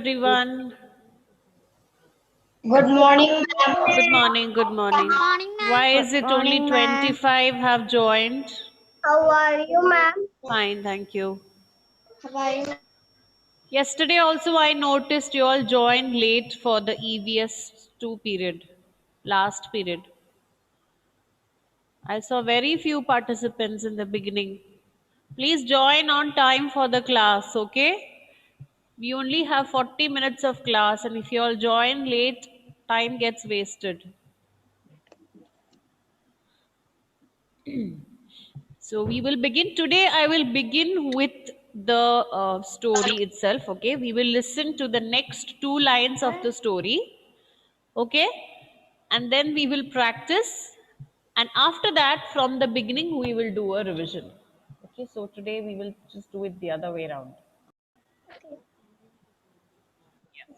Everyone. Good morning, ma'am. Good morning. Good morning. Morning, ma'am. Why Good is it only morning, ma'am. 25 have joined? How are you, ma'am? Fine, thank you. How are you? Yesterday also I noticed you all joined late for the EVS 2 period, last period. I saw very few participants in the beginning. Please join on time for the class, okay? We only have 40 minutes of class, and if you all join late, time gets wasted. So we will begin today. I will begin with the story itself. Okay, we will listen to the next two lines of the story. Okay, and then we will practice. And after that, from the beginning, we will do a revision. Okay, so today we will just do it the other way around. Yes.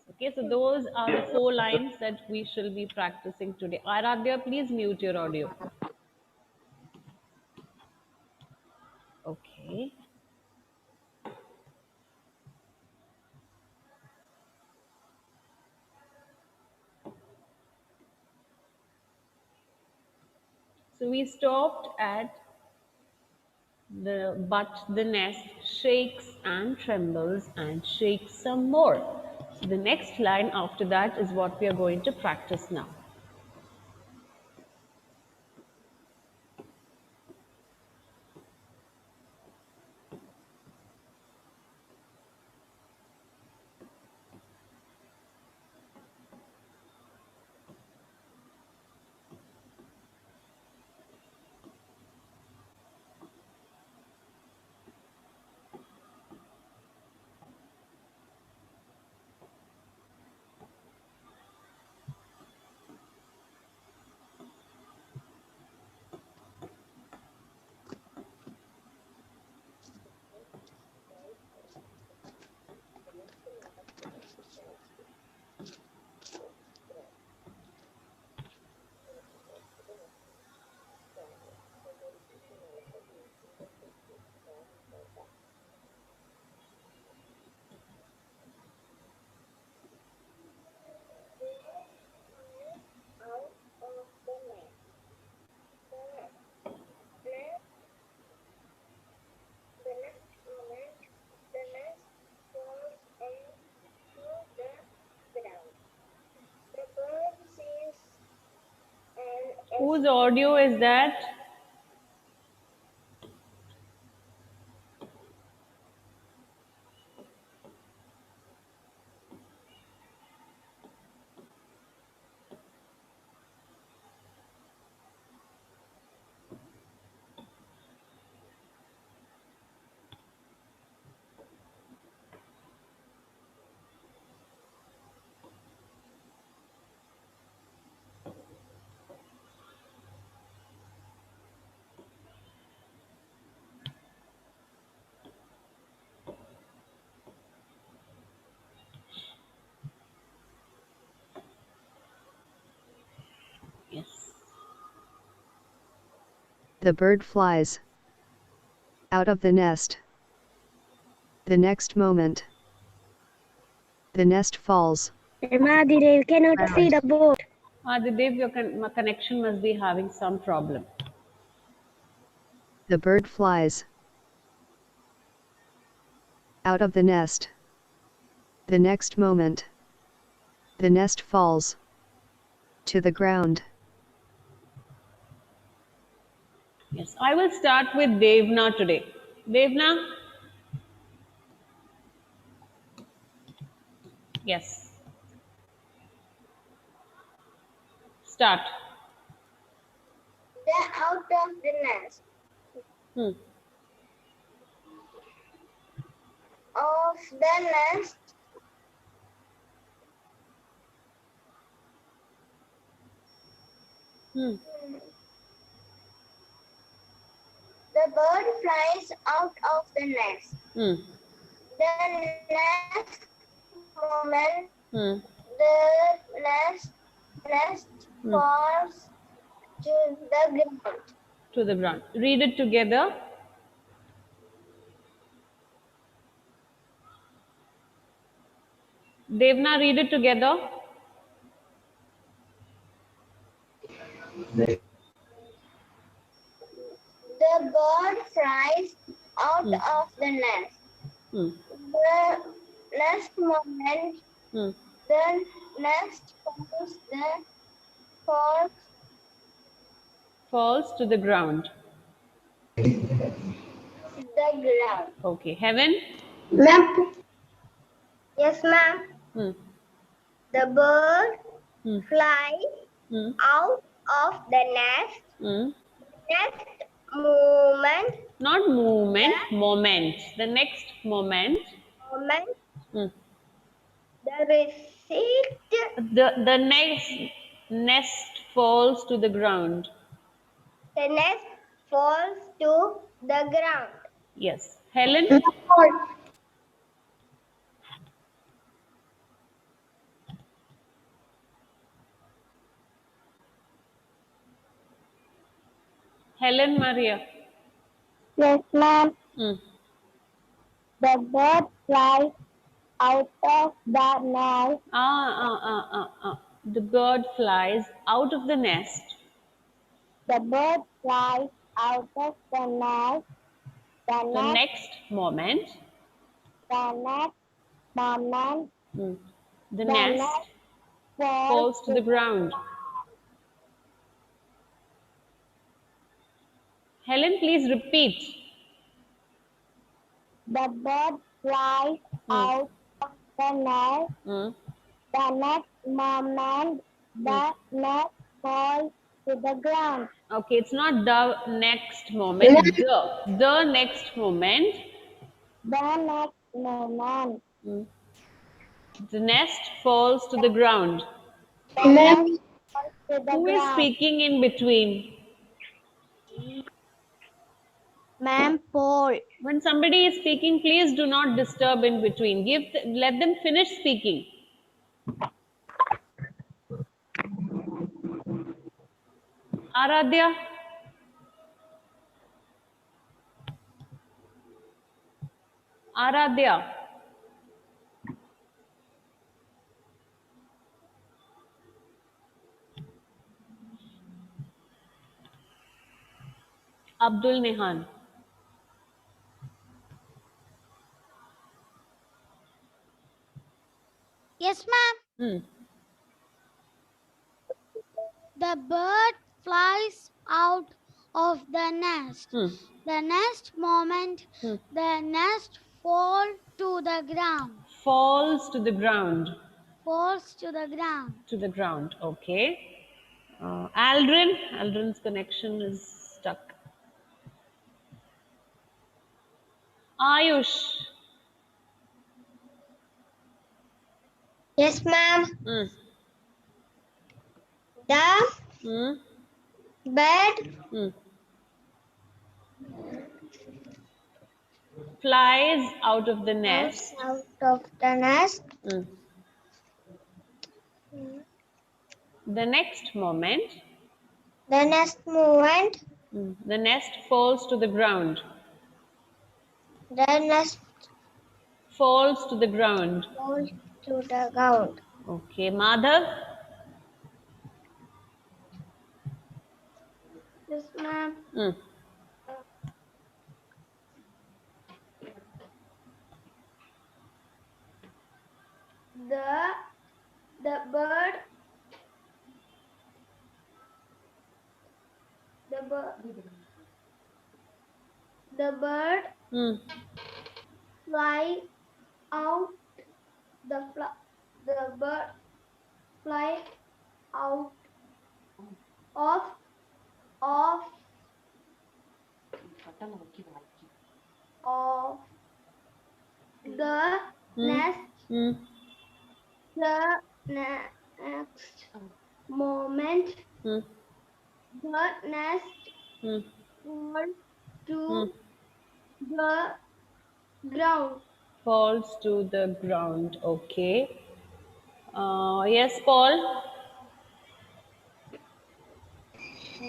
Okay, so those are the four lines that we shall be practicing today. Aradhya, please mute your audio. Okay. So we stopped at but the nest shakes and trembles and shakes some more. So the next line after that is what we are going to practice now. Whose audio is that? Yes. The bird flies out of the nest. The next moment, the nest falls. Madhuri, cannot see Ground. the board. Adidev, your connection must be having some problem. The bird flies out of the nest. The next moment, the nest falls to the ground. Yes, I will start with Devna today. Devna? Yes. Start. They're out of the nest. Hmm. Of the nest, Hmm. the bird flies out of the nest. Hmm. The next moment, Hmm. the nest Hmm. falls to the ground. To the ground. Read it together. Devna, read it together. The bird flies out Hmm. of the nest. Hmm. The next moment, Hmm. the nest falls Falls to the ground. the ground. Okay. Heaven? Ma'am. Yes, ma'am. Hmm. The bird Hmm. flies Hmm. out of the nest. Hmm. Next moment, Not movement, moment. The next moment. moment, Hmm. the receipt, The next nest falls to the ground. the nest falls to the ground. Yes. Helen? Helen Maria. Yes, ma'am. Hmm. The bird flies out of the nest. The bird flies out of the nest. The bird flies out of the nest. The The next, next moment, the next moment, hmm, the the nest nest falls falls to to the ground. Helen, please repeat. the bird flies Hmm. out of the nest. Hmm. The next moment, Hmm. the nest falls to the ground. Okay, it's not the next moment. The next moment, The next moment, hmm, the nest falls to the ground. the nest falls to the Who is ground. speaking in between? Ma'am, Paul. When somebody is speaking, please do not disturb in between. Let them finish speaking. Aradhya, Aradhya, Abdul Nihan. Yes, ma'am. Hmm. The bird flies out of the nest. Hmm. The next moment, Hmm. the nest falls to the ground. Falls to the ground. Falls to the ground. To the ground. Okay. Aldrin. Aldrin's connection is stuck. Ayush. Yes, ma'am. Hmm. The Hmm. bird Hmm. Flies out of the flies nest. out of the nest. Hmm. The next moment, The next moment, the nest falls to the ground. the nest Falls to the ground. falls to the ground. Okay, Madhav. Yes, ma'am. Hmm. The the bird the bird the bird Hmm. fly out the bird fly out of of of the Hmm. nest. Hmm. The next moment, Hmm. the nest Hmm. falls Hmm. to the ground. Falls to the ground. Okay. Yes, Paul.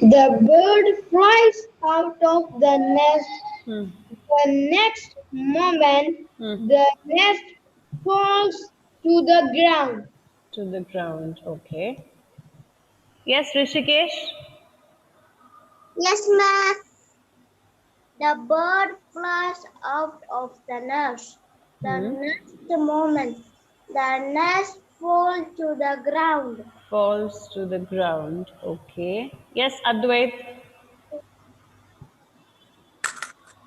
The bird flies out of the nest. Hmm. The next moment, Hmm. the nest falls To the ground. To the ground. Okay. Yes, Rishikesh. Yes, ma'am. The bird flies out of the nest. The Hmm. next moment, the nest falls to the ground. Falls to the ground. Okay. Yes, Advait.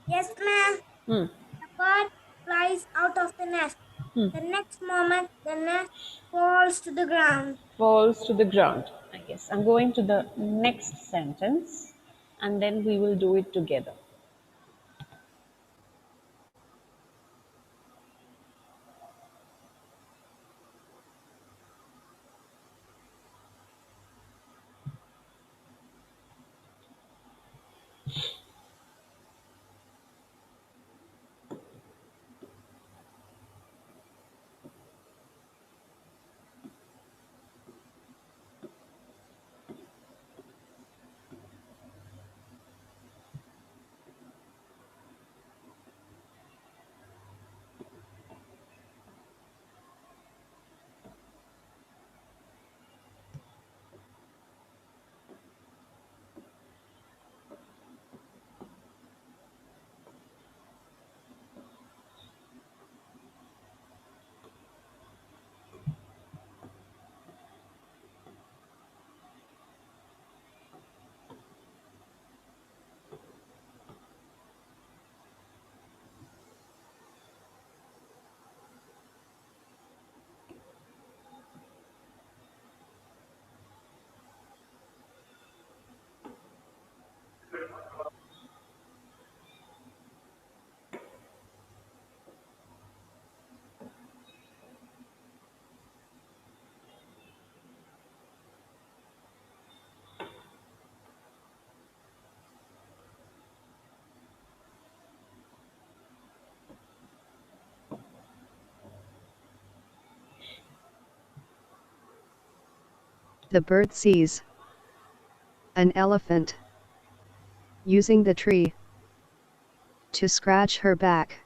Yes, ma'am. Hmm. The bird flies out of the nest. Hmm. The next moment, the nest falls to the ground. Falls to the ground. I guess I'm going to the next sentence and then we will do it together. The bird sees an elephant using the tree to scratch her back.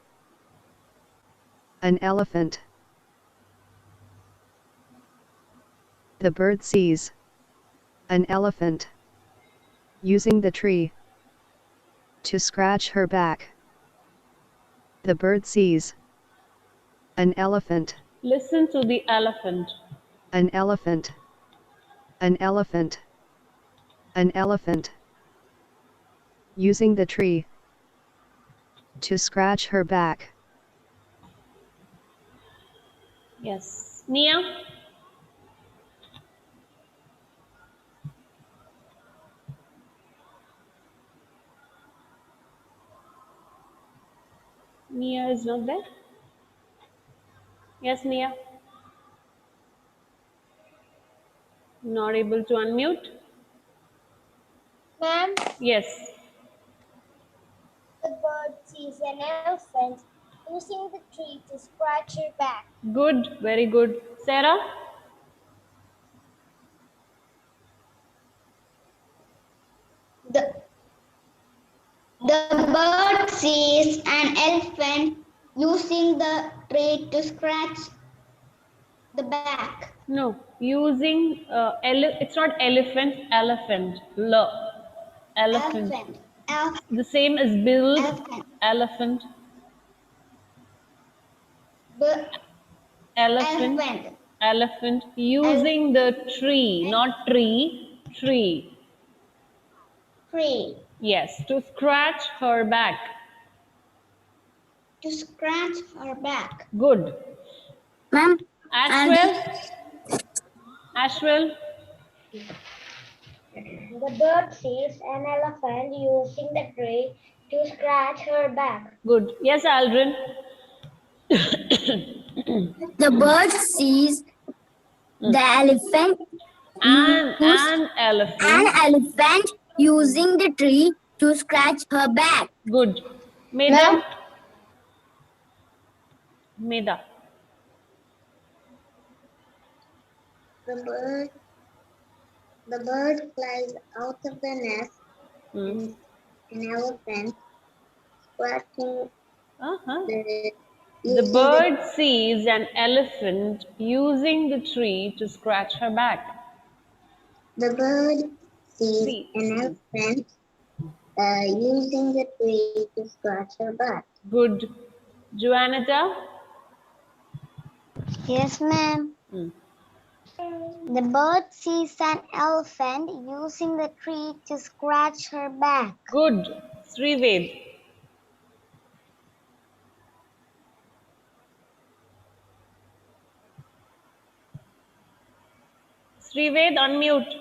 An elephant. The bird sees an elephant using the tree to scratch her back. The bird sees an elephant. Listen to the elephant. An elephant. An elephant. An elephant. Using the tree to scratch her back. Yes. Nia? Nia is not there? Yes, Nia? Not able to unmute? Ma'am, Yes. the bird sees an elephant using the tree to scratch her back. Good. Very good. Sarah? The, the bird sees an elephant using the tree to scratch the back. No. Using, it's not elephant, elephant. Elephant. Elephant. Elephant. The same as build, Elephant. elephant, B- elephant, elephant. elephant. Elephant. Using the tree, not tree, tree. Tree. Yes, to scratch her back. To scratch her back. Good. Ma'am, and Ashwell, Ashwell. the bird sees an elephant using the tree to scratch her back. Good. Yes, Aldrin. The bird sees the elephant use An an elephant. elephant using the tree to scratch her back. Good. Meda. Ma'am, Meda. the bird the bird flies out of the nest Hmm. and an elephant scratching Uh-huh. the The Using the bird sees an elephant using the tree to scratch her back. the bird sees See. an elephant using the tree to scratch her back. Good. Joanita? Yes, ma'am. Hmm. The bird sees an elephant using the tree to scratch her back. Good. Srived. Srived, unmute.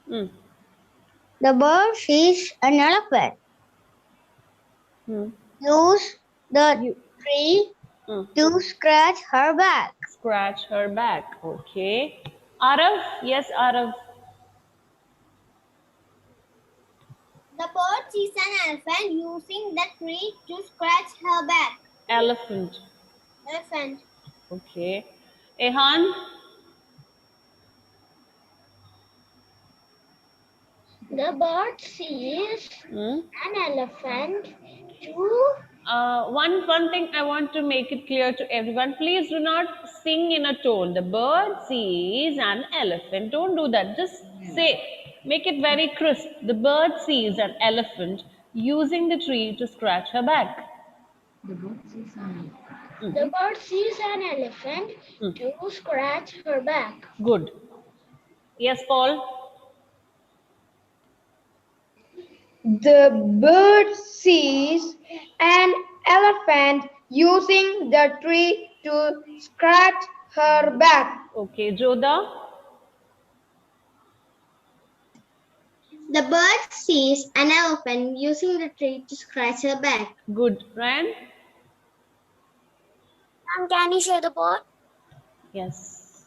Hmm. The bird sees an elephant Hmm. use the You tree hmm. to scratch her back. Scratch her back. Okay. Arav? Yes, Arav. The bird sees an elephant using the tree to scratch her back. Elephant. Elephant. Okay. Ehan? The bird sees Hmm. an elephant to One thing I want to make it clear to everyone. Please do not sing in a tone. The bird sees an elephant. Don't do that. Just say, make it very crisp. The bird sees an elephant using the tree to scratch her back. the bird sees an elephant Hmm. to scratch her back. Good. Yes, Paul. The bird sees an elephant using the tree to scratch her back. Okay, Joda. The bird sees an elephant using the tree to scratch her back. Good. Ryan. Can you show the bird? Yes.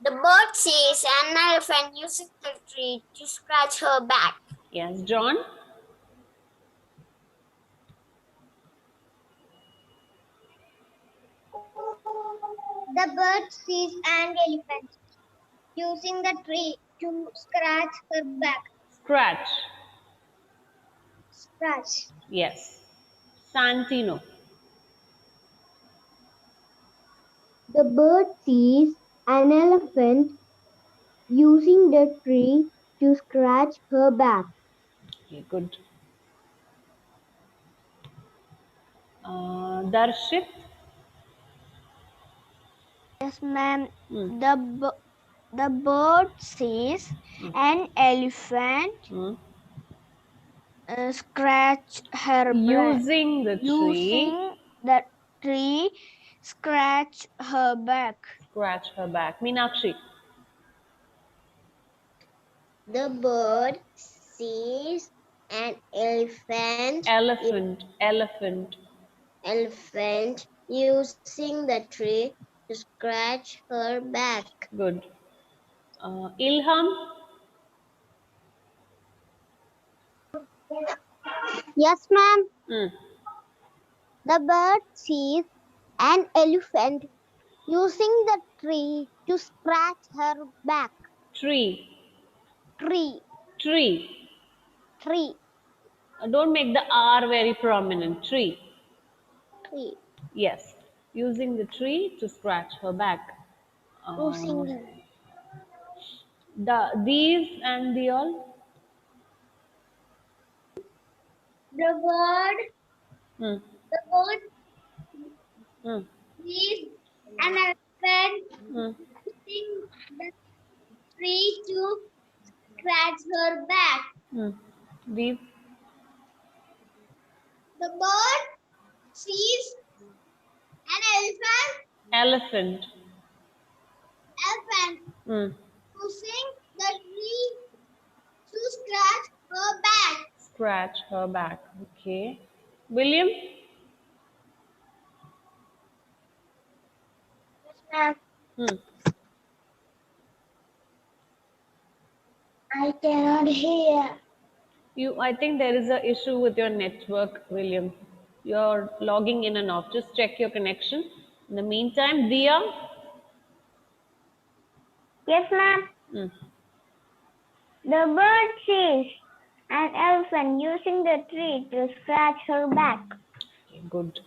The bird sees an elephant using the tree to scratch her back. Yes, John. The bird sees an elephant using the tree to scratch her back. Scratch. Scratch. Yes. Santino. The bird sees an elephant using the tree to scratch her back. Okay, good. Darshit. Yes, ma'am. Hmm. The bird sees an elephant Hmm. scratch her back. Using the tree, Using the tree scratch her back. scratch her back. Meenakshi. The bird sees an Elephant, elephant. elephant using the tree to scratch her back. Good. Ilham. Yes, ma'am. Hmm. The bird sees an elephant using the tree to scratch her back. Tree, Tree, tree. tree, Don't make the R very prominent. Tree. tree. Yes. Using the tree to scratch her back. Uh, Using the these and the all. bird, Hmm. the bird Hmm. sees an elephant Hmm. using the tree to scratch her back. Hmm. These. The bird sees an Elephant. elephant Hmm. using the tree to scratch her back. Scratch her back. Okay. William. Hmm. I cannot hear. I think there is a issue with your network, William. You're logging in and off. Just check your connection. In the meantime, Dia. Yes, ma'am. Hmm. The bird sees an elephant using the tree to scratch her back. Good.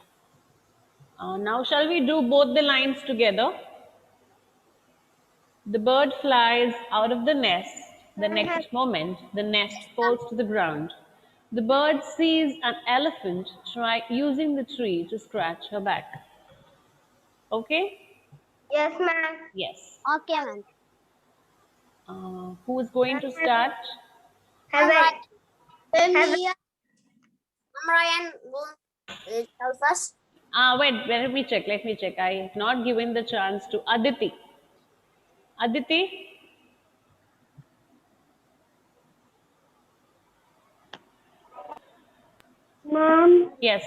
Now shall we do both the lines together? The bird flies out of the nest. The next moment, the nest falls to the ground. The bird sees an elephant using the tree to scratch her back. Okay? Yes, ma'am. Yes. Okay, ma'am. Who is going to start? Heaven. Heaven. Ryan, tell first. Wait, let me check. Let me check. I have not given the chance to Aditi. Aditi? Ma'am, Yes.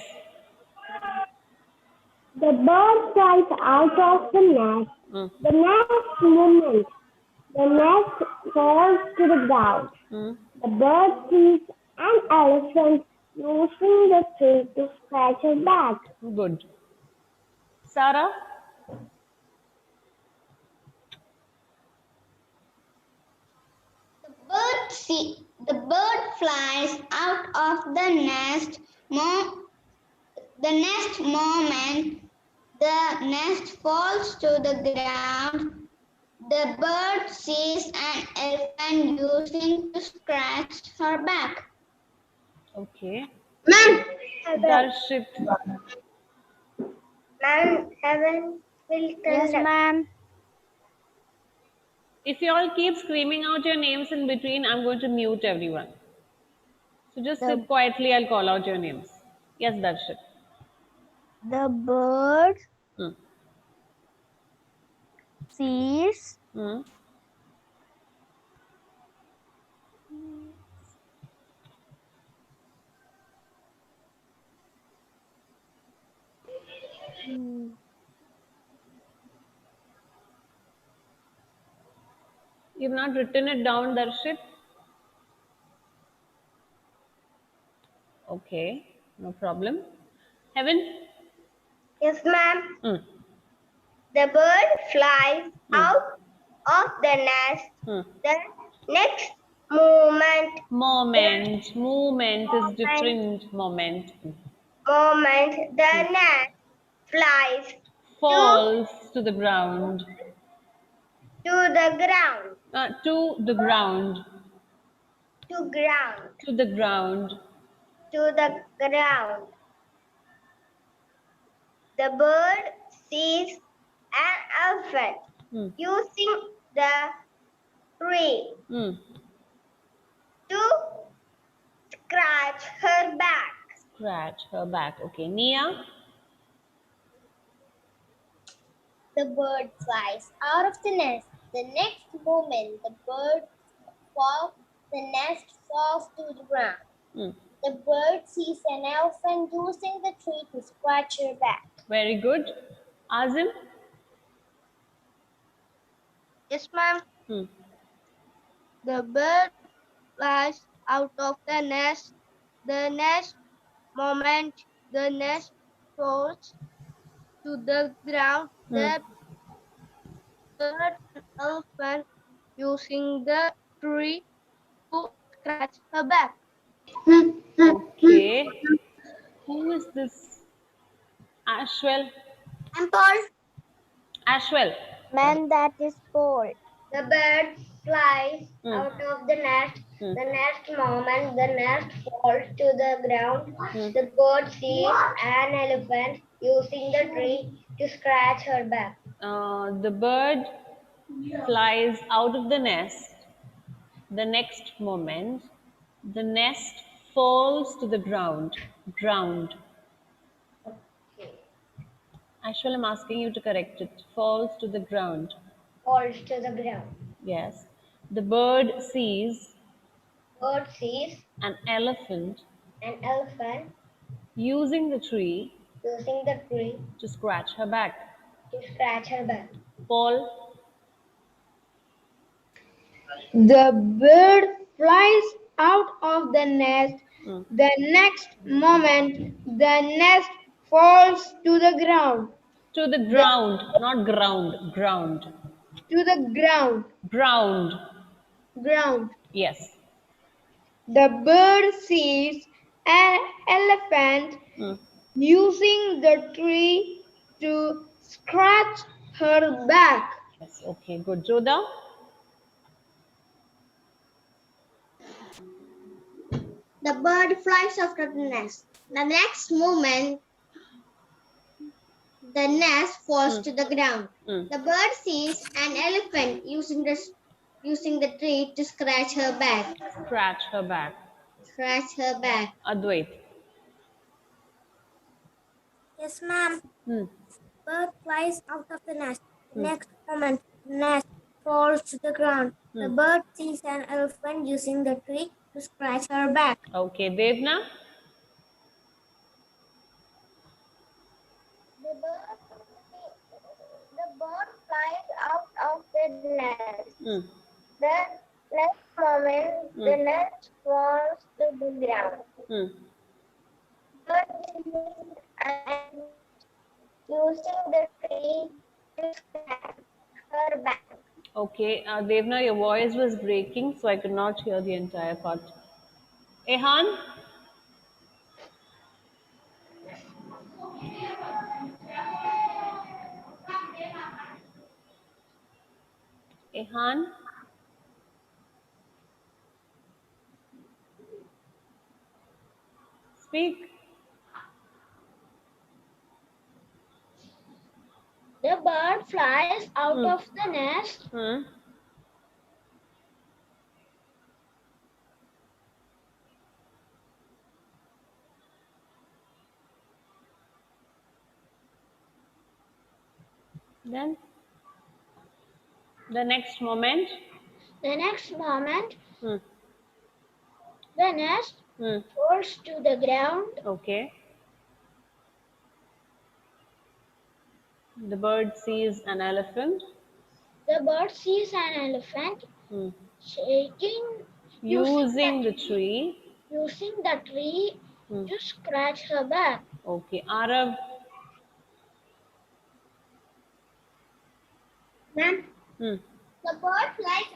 the bird flies out of the nest. Mm. The next moment, the nest falls to the ground. Mm. The bird sees an elephant using the tree to scratch her back. Good. Sarah? The bird flies out of the nest. The next moment, the nest falls to the ground. The bird sees an elephant using to scratch her back. Okay. Ma'am, Darshit. Ma'am, heaven will tell. Yes, ma'am. If you all keep screaming out your names in between, I'm going to mute everyone. So just sit quietly, I'll call out your names. Yes, Darshit. The bird Hmm. sees Hmm. You've not written it down, Darshit? Okay, no problem. Heaven? Yes, ma'am. Hmm. The bird flies Hmm. out of the nest. Hmm. The next moment, Moment is different. the nest flies to Falls to the ground. the ground. To the ground. To ground. To the ground. To the ground. The bird sees an elephant Hmm. using the tree Hmm. to scratch her back. Scratch her back. Okay, Nia? The bird flies out of the nest. The next moment, the nest falls to the ground. Hmm. The bird sees an elephant using the tree to scratch her back. Very good. Azim? Yes, ma'am. Hmm. The bird flies out of the nest. The next moment, the nest falls to the ground. Hmm. The bird elephant using the tree to scratch her back. Okay. Who is this? Ashwell? I'm Paul. Ashwell. Man, that is Paul. The bird flies Hmm. out of the nest. Hmm. The next moment, the nest falls to the ground. Hmm. The bird sees an elephant using the tree to scratch her back. The bird flies out of the nest. The next moment, the nest falls to the ground. Ground. Actually, I'm asking you to correct it. Falls to the ground. Falls to the ground. Yes. The bird sees Bird sees an elephant an elephant using the tree using the tree to scratch her back. to scratch her back. Paul? the bird flies out of the nest. Hmm. The next moment, the nest falls to the ground. To the The, ground, not ground. Ground. to the ground. Ground. Ground. Yes. The bird sees an elephant Mm. using the tree to scratch her back. Yes. Okay. Good. Joda. The bird flies after the nest. The next moment, the nest falls Mm. to the ground. Mm. The bird sees an elephant using the tree to scratch her back. Scratch her back. Scratch her back. Advait. Yes, ma'am. Hmm. Bird flies out of the nest. The Hmm. next moment, the nest falls to the ground. Hmm. The bird sees an elephant using the tree to scratch her back. Okay. Devna. The bird flies out of the nest. Hmm. The next moment, Hmm. the nest falls to the ground. Hmm. Bird sees an elephant using the tree to scratch her back. Okay. Devna, your voice was breaking, so I could not hear the entire part. Ehan. Ehan. Speak. The bird flies out Hmm. of the nest. Hmm. Then the next moment. The next moment, Hmm. the nest Hmm. falls to the ground. Okay. The bird sees an elephant. The bird sees an elephant Hmm. shaking, Using the tree. using the tree Hmm. to scratch her back. Okay. Arav. Ma'am, Hmm. the bird flies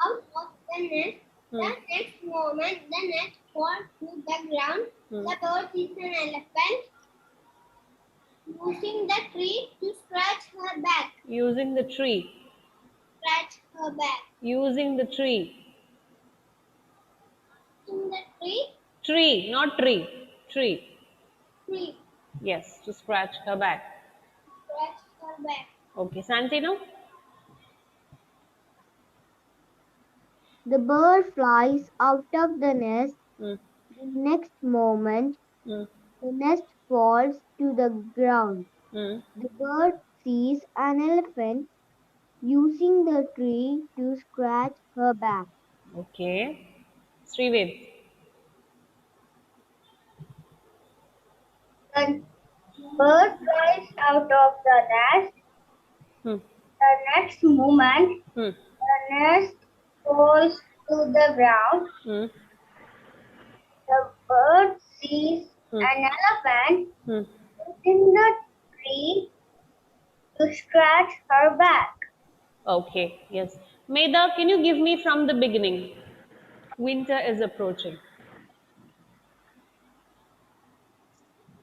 out of the nest. Hmm. The next moment, the nest falls to the ground. Hmm. The bird sees an elephant using the tree to scratch her back. Using the tree. Scratch her back. Using the tree. In the tree, Tree, not tree. Tree. tree, Yes, to scratch her back. scratch her back. Okay. Santino. The bird flies out of the nest. Hmm. The next moment, Hmm. the nest falls to the ground. Hmm. The bird sees an elephant using the tree to scratch her back. Okay. Srived. The bird flies out of the nest. Hmm. The next moment, Hmm. the nest falls to the ground. Hmm. The bird sees Hmm. an elephant Hmm. using the tree to scratch her back. Okay. Yes. Meda, can you give me from the beginning? Winter is approaching.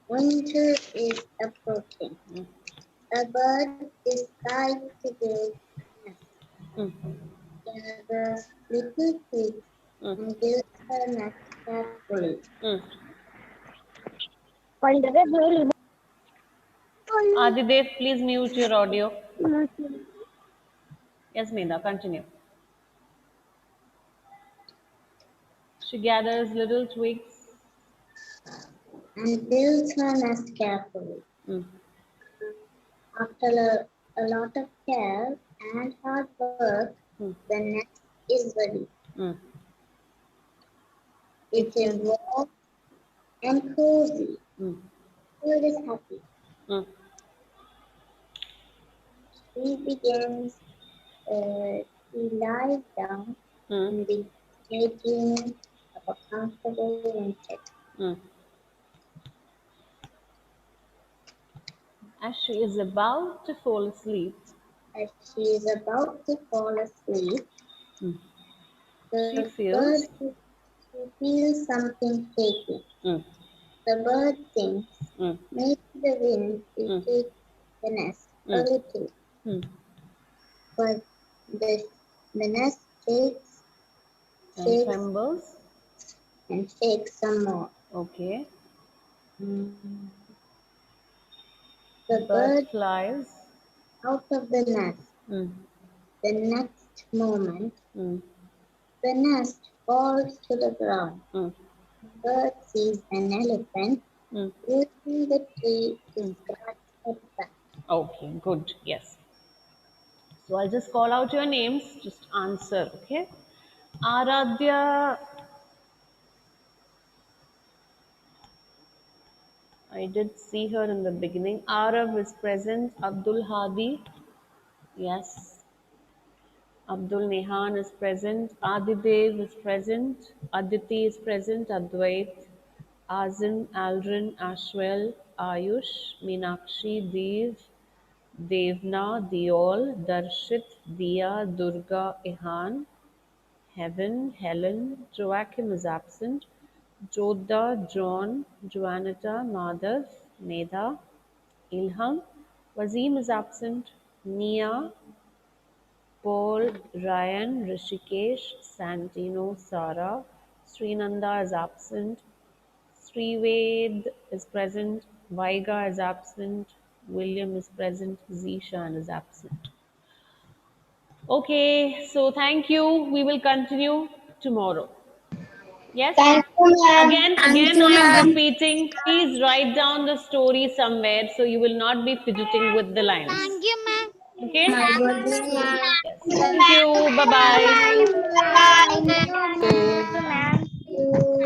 Winter is approaching. The bird is trying to build a nest. Hmm. Gathers little twigs Hmm. and builds her nest carefully. Hmm. Adidev, please mute your audio. Yes, Meda, continue. She gathers little twigs. And builds her nest carefully. Hmm. After a lot of care and hard work, Hmm. the nest is ready. Hmm. It is warm and cozy. Hmm. Bird is happy. Hmm. She begins, she lies down Hmm. and begins making of a comfortable blanket. Hmm. As she is about to fall asleep, As she is about to fall asleep, hmm, She The bird feels. feels something shaking. Mm, The bird thinks, mm, maybe the wind will mm, shake the nest a mm, little, mm. but the, the nest shakes, And shakes, trembles. and shakes some more. Okay. Mm. The The bird bird flies. out of the nest. Mm, The next moment, mm, the nest falls to the ground. mm, The bird sees an elephant mm, using the tree to mm. scratch its back. Okay, good. Yes. So I'll just call out your names. Just answer. Okay. Aradhya. I did see her in the beginning. Arav is present. Abdul Hadi. Yes. Abdul Nehan is present. Adidev is present. Aditi is present. Advait. Azim, Aldrin, Ashwell, Ayush, Meenakshi, Dev, Devna, Diol, Darshit, Dia, Durga, Ihan, Heaven, Helen, Joachim is absent. Jodha, John, Joanita, Madhav, Medha, Ilham, Wazim is absent. Nia, Paul, Ryan, Rishikesh, Santino, Sara, Srinanda is absent. Srived is present. Vaiga is absent. William is present. Zishan is absent. Okay, so thank you. We will continue tomorrow. Yes? Thank you, ma'am. Again, I am repeating. Please write down the story somewhere so you will not be fidgeting with the lines. Thank you, ma'am. Okay? Yes, ma'am. Yes. Thank you. Bye bye. Thank you, ma'am.